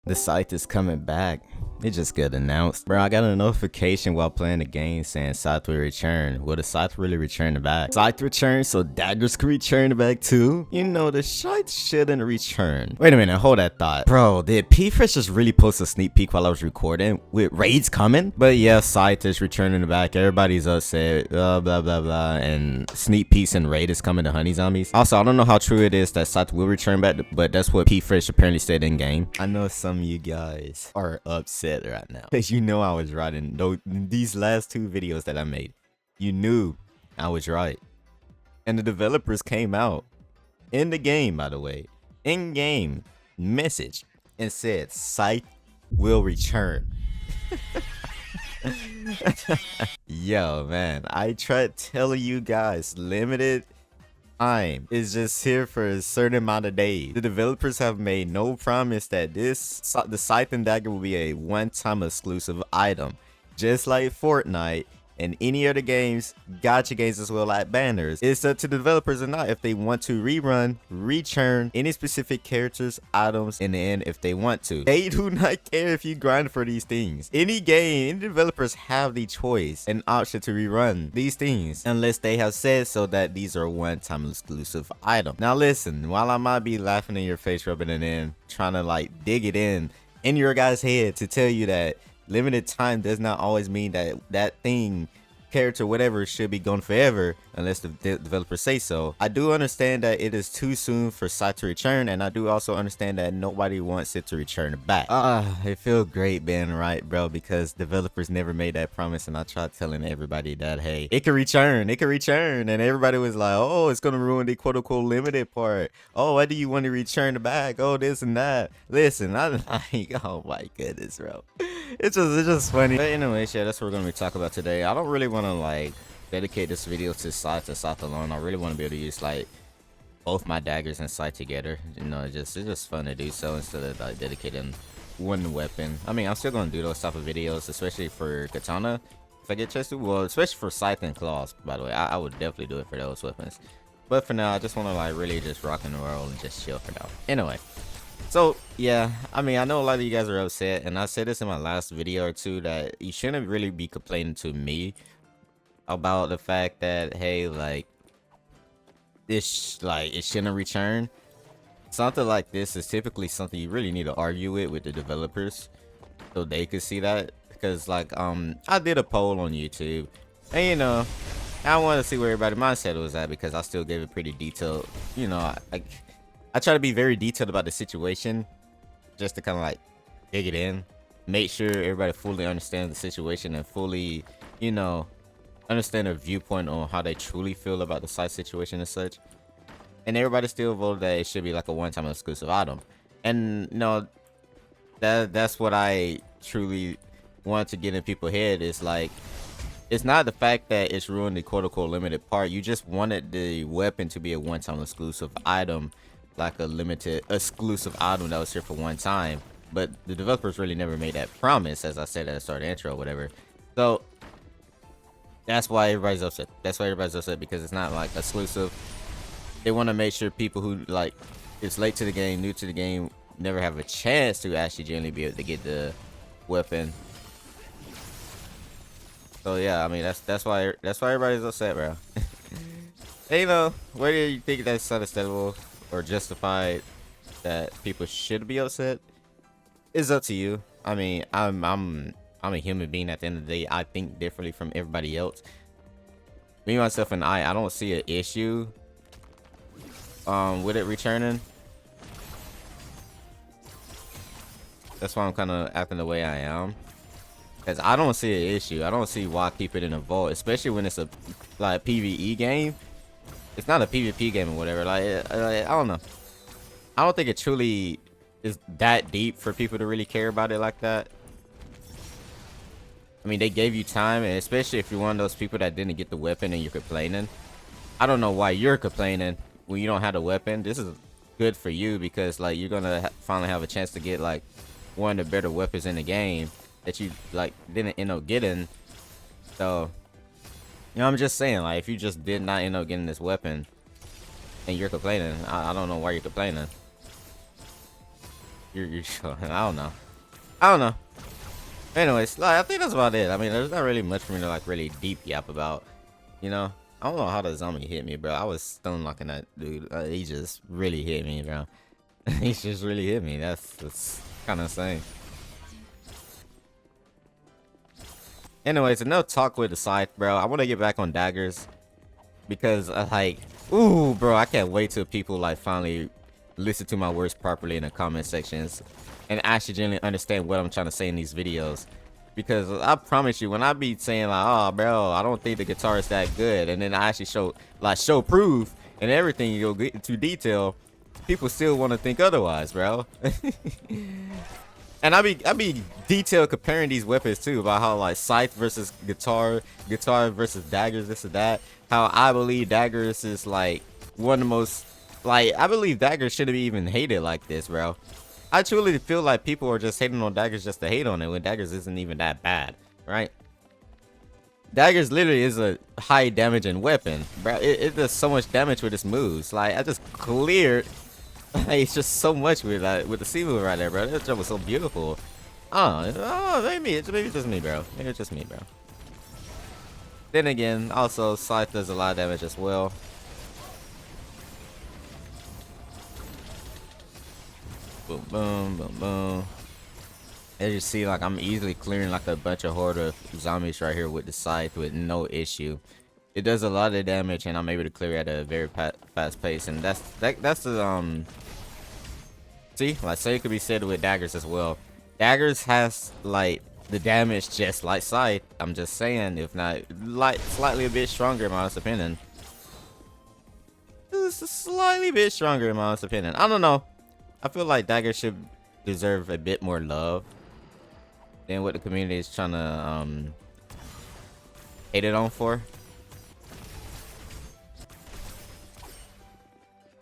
The Scythe is coming back. It just got announced. Bro, I got a notification while playing the game saying Scythe will return. Will the Scythe really return back? Scythe returns so daggers can return back too? You know, the Scythe shouldn't return. Wait a minute, hold that thought. Bro, did P-Fresh just really post a sneak peek while I was recording with raids coming? But yeah, Scythe is returning back. Everybody's upset, blah, blah, blah, blah. And sneak peeks and raid is coming to Honey Zombies. Also, I don't know how true it is that Scythe will return back, but that's what P-Fresh apparently said in game. I know some of you guys are upset right now because you know I was right in these last two videos that I made. You knew I was right, and the developers came out in the game, by the way, in-game message and said Scythe will return. Yo, man, I tried telling you guys limited time is just here for a certain amount of days. The developers have made no promise that the Scythe and Dagger will be a one-time exclusive item, just like Fortnite and any other games, gacha games as well, like banners. It's up to the developers or not if they want to rerun, return any specific characters, items in the end if they want to. They do not care if you grind for these things. Any developers have the choice and option to rerun these things unless they have said so that these are one-time exclusive items. Now listen, while I might be laughing in your face, rubbing it in, trying to like dig it in your guys' head to tell you that limited time does not always mean that that thing, character, whatever, should be gone forever unless the developers say so. I do understand that it is too soon for Scythe to return, and I do also understand that nobody wants it to return back. It feels great being right, bro, because developers never made that promise, and I tried telling everybody that, hey, it can return, and everybody was like, oh, it's gonna ruin the quote-unquote limited part. Oh, why do you want to return back? Oh, this and that. Listen, I'm like, oh my goodness, bro. It's just funny. But anyways, yeah, that's what we're gonna be talking about today. I don't really want to like dedicate this video to Scythe alone. I really want to be able to use like both my daggers and Scythe together. You know, it's just fun to do so instead of like dedicating one weapon. I mean, I'm still gonna do those type of videos, especially for Katana if I get a chance to. Well, especially for Scythe and Claws, by the way. I would definitely do it for those weapons. But for now, I just want to like really just rock and roll and just chill for now. Anyway. So yeah, I mean, I know a lot of you guys are upset, and I said this in my last video or two that you shouldn't really be complaining to me about the fact that, hey, like this, like it shouldn't return. Something like this is typically something you really need to argue with the developers so they could see that, because like I did a poll on YouTube, and you know, I wanted to see where everybody's mindset was at, because I still gave it pretty detailed, you know. I try to be very detailed about the situation just to kind of like dig it in, make sure everybody fully understands the situation and fully, you know, understand their viewpoint on how they truly feel about the Scythe situation and such. And everybody still voted that it should be like a one-time exclusive item. And you know, that's what I truly want to get in people's head, is like, it's not the fact that it's ruined the quote-unquote limited part. You just wanted the weapon to be a one-time exclusive item, like a limited exclusive item that was here for one time. But the developers really never made that promise, as I said at the start of the intro or whatever. So that's why everybody's upset. Because it's not like exclusive. They want to make sure people who like it's late to the game, new to the game, never have a chance to actually generally be able to get the weapon. So yeah, I mean, that's why everybody's upset, bro. Hey, you know, where do you think that's understandable or justified that people should be upset? It's up to you. I mean, I'm a human being at the end of the day. I think differently from everybody else. Me, myself, and I don't see an issue with it returning. That's why I'm kind of acting the way I am, because I don't see an issue. I don't see why keep it in a vault, especially when it's a like PvE game. It's not a PvP game or whatever. Like I don't know. I don't think it truly is that deep for people to really care about it like that. I mean, they gave you time, and especially if you're one of those people that didn't get the weapon and you're complaining. I don't know why you're complaining when you don't have the weapon. This is good for you, because like you're gonna finally have a chance to get like one of the better weapons in the game that you like didn't end up getting. So, you know, I'm just saying, like, if you just did not end up getting this weapon and you're complaining, I don't know why you're complaining. you're I don't know. I don't know. Anyways, like, I think that's about it. I mean, there's not really much for me to like really deep yap about. You know, I don't know how the zombie hit me, bro. I was stone locking that dude. He just really hit me, bro. He just really hit me. That's kind of insane. Anyways, enough talk with the Scythe, bro. I want to get back on daggers because like, ooh, bro, I can't wait till people like finally listen to my words properly in the comment sections and actually genuinely understand what I'm trying to say in these videos. Because I promise you, when I be saying like, oh, bro, I don't think the guitar is that good, and then I actually show proof and everything, you'll get into detail, people still want to think otherwise, bro. And I be detailed comparing these weapons too, about how like Scythe versus guitar versus daggers, this and that. How I believe daggers is like one of the most, like, I believe daggers shouldn't be even hated like this, bro. I truly feel like people are just hating on daggers just to hate on it when daggers isn't even that bad, right? Daggers literally is a high damaging weapon, bro. It does so much damage with its moves. Like, I just cleared. It's just so much with the C move right there, bro. That jump was so beautiful. Oh, maybe it's just me, bro. Maybe it's just me, bro. Then again, also Scythe does a lot of damage as well. Boom, boom, boom, boom. As you see, like, I'm easily clearing like a bunch of horde of zombies right here with the Scythe with no issue. It does a lot of damage, and I'm able to clear at a very fast pace, and that's the see, like, so it could be said with daggers as well. Daggers has like the damage just like Scythe. I'm just saying, if not like slightly a bit stronger in my honest opinion. Just a slightly bit stronger in my honest opinion. I don't know. I feel like daggers should deserve a bit more love than what the community is trying to hate it on for.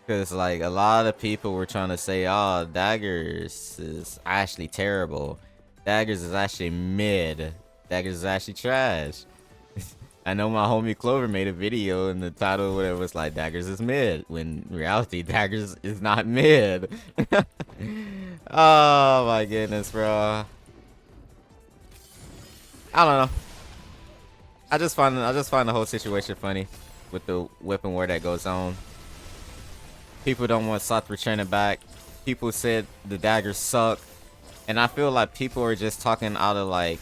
Because like a lot of people were trying to say, oh, daggers is actually terrible, daggers is actually mid, daggers is actually trash. I know my homie Clover made a video and the title where it was like daggers is mid, when in reality daggers is not mid. Oh my goodness, bro. I don't know. I just find the whole situation funny with the weapon war that goes on. People don't want Scythe returning back. People said the daggers suck, and I feel like people are just talking out of like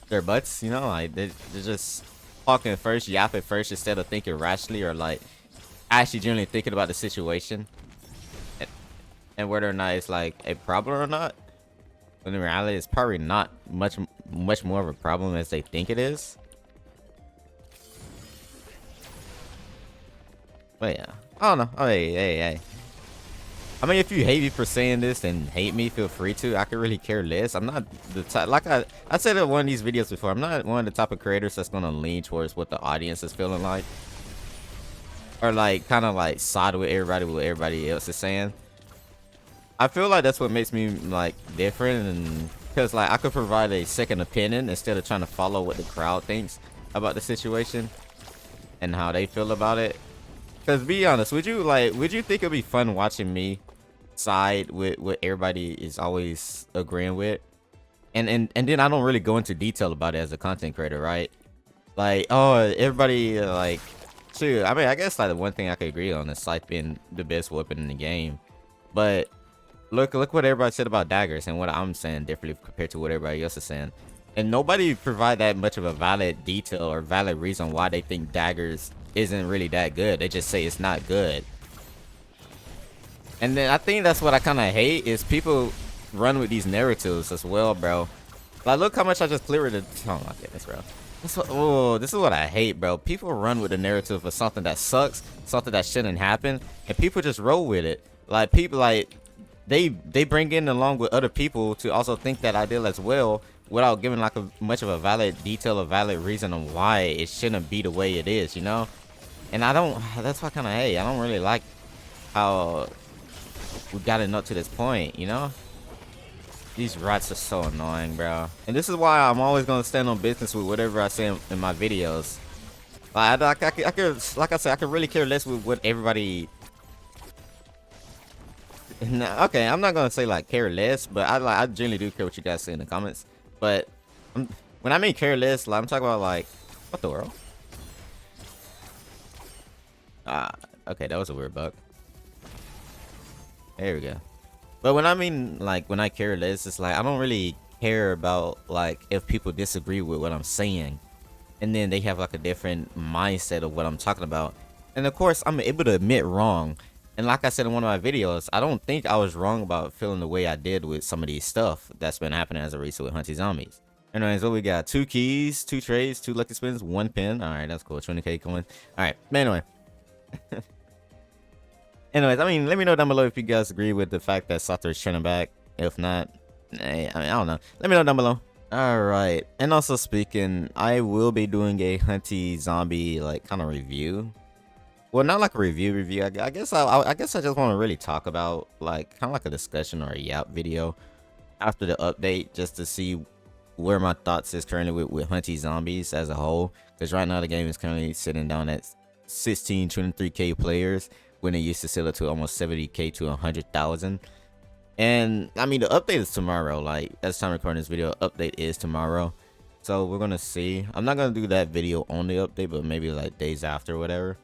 their butts, you know, like they're just talking first, yapping first instead of thinking rationally or like actually genuinely thinking about the situation and whether or not it's like a problem or not. When in reality, it's probably not much more of a problem as they think it is. But yeah, I don't know. Oh, hey. I mean, if you hate me for saying this, then hate me. Feel free to. I could really care less. I'm not the type, like I said in one of these videos before, I'm not one of the type of creators that's gonna lean towards what the audience is feeling like, or like kind of like side with everybody else is saying. I feel like that's what makes me like different, and because like I could provide a second opinion instead of trying to follow what the crowd thinks about the situation and how they feel about it. Because be honest, would you think it'd be fun watching me side with what everybody is always agreeing with, and then I don't really go into detail about it as a content creator, right? Like, oh, everybody like, shoot, I mean, I guess like the one thing I could agree on is Scythe being the best weapon in the game, but look what everybody said about daggers and what I'm saying differently compared to what everybody else is saying, and nobody provide that much of a valid detail or valid reason why they think daggers isn't really that good. They just say it's not good. And then I think that's what I kind of hate is people run with these narratives as well, bro. Like, look how much I just cleared it. Oh my goodness, bro. This is what I hate, bro. People run with the narrative of something that sucks, something that shouldn't happen, and people just roll with it. Like, people like they bring in along with other people to also think that ideal as well, without giving like much of a valid detail or valid reason on why it shouldn't be the way it is, you know? And that's what I kind of hate. I don't really like how we gotten up to this point, you know? These rats are so annoying, bro. And this is why I'm always gonna stand on business with whatever I say in my videos. Like I said, I could really care less with what everybody Nah, okay, I'm not gonna say like care less, but I genuinely do care what you guys say in the comments. But when I mean care less, like, I'm talking about like what the world? Okay, that was a weird bug. There we go. But when I mean like when I care less, it's like I don't really care about like if people disagree with what I'm saying, and then they have like a different mindset of what I'm talking about. And of course, I'm able to admit wrong. And like I said in one of my videos, I don't think I was wrong about feeling the way I did with some of these stuff that's been happening as a recent with Hunty Zombies. Anyways, what we got? 2 keys, 2 trades, 2 lucky spins, 1 pin. All right, that's cool. 20k coin. All right, but anyway. Anyways, I mean, let me know down below if you guys agree with the fact that Scythe is trending back. If not, I don't know. Let me know down below. Alright, and also speaking, I will be doing a Hunty zombie like kind of review. Well, not like a review. I guess I just want to really talk about like kind of like a discussion or a yap video after the update, just to see where my thoughts is currently with Hunty Zombies as a whole. Because right now the game is currently sitting down at 23k players when it used to sell it to almost 70k to 100,000. And I mean, the update is tomorrow. Like, at the time of recording this video, update is tomorrow. So we're gonna see. I'm not gonna do that video on the update, but maybe like days after or whatever.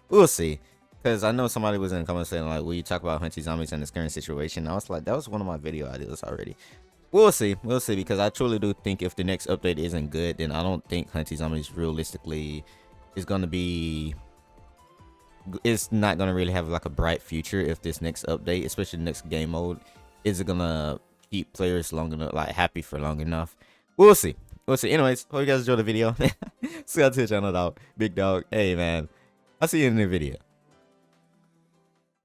We'll see. Because I know somebody was in the comments saying like, will you talk about Hunty Zombies in this current situation? I was like, that was one of my video ideas already. We'll see. We'll see, because I truly do think if the next update isn't good, then I don't think Hunty Zombies realistically is gonna be... It's not gonna really have like a bright future if this next update, especially the next game mode, is it gonna keep players long enough, like happy for long enough. We'll see. We'll see. Anyways, hope you guys enjoyed the video. Subscribe to the channel, dog. Big dog. Hey man, I'll see you in the video.